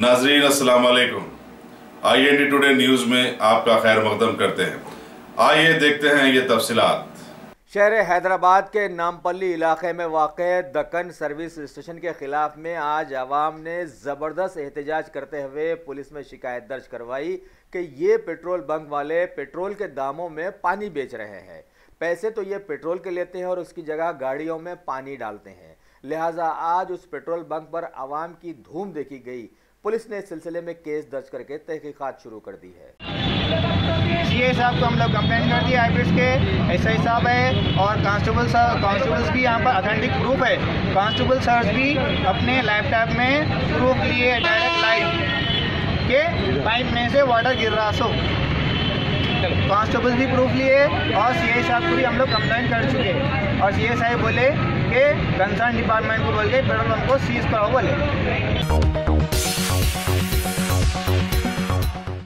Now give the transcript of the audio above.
नाजरीन अस्सलाम वालेकुम। IND टुडे न्यूज़ में आपका खैर मकदम करते हैं। आइए देखते हैं ये तफसीलात। शहर हैदराबाद के नामपल्ली इलाके में वाक़े दक्कन सर्विस स्टेशन के खिलाफ में आज आवाम ने ज़बरदस्त एहतजाज करते हुए पुलिस में शिकायत दर्ज करवाई कि ये पेट्रोल बंक वाले पेट्रोल के दामों में पानी बेच रहे हैं। पैसे तो ये पेट्रोल के लेते हैं और उसकी जगह गाड़ियों में पानी डालते हैं। लिहाजा आज उस पेट्रोल बंक पर आवाम की धूम देखी गई। पुलिस ने इस सिलसिले में केस दर्ज करके तहकीकात शुरू कर दी है। सीए साहब को हम लोग कंप्लेंट कर दिया, हाइब्रिड्स के SI साहब है और कांस्टेबल्स भी यहाँ पर ऑथेंटिक प्रूफ है। कांस्टेबल सर भी अपने लैपटॉप में प्रूफ लिए डायरेक्ट लाइव के पाइप में से वाटर गिर रहा। सो कांस्टेबल भी प्रूफ लिए और CI साहब को भी हम लोग कंप्लेंट कर चुके हैं और CI साहब बोले कि कंसर्न डिपार्टमेंट को बोल के पेट्रोल पंप को सीज कराओ बोले।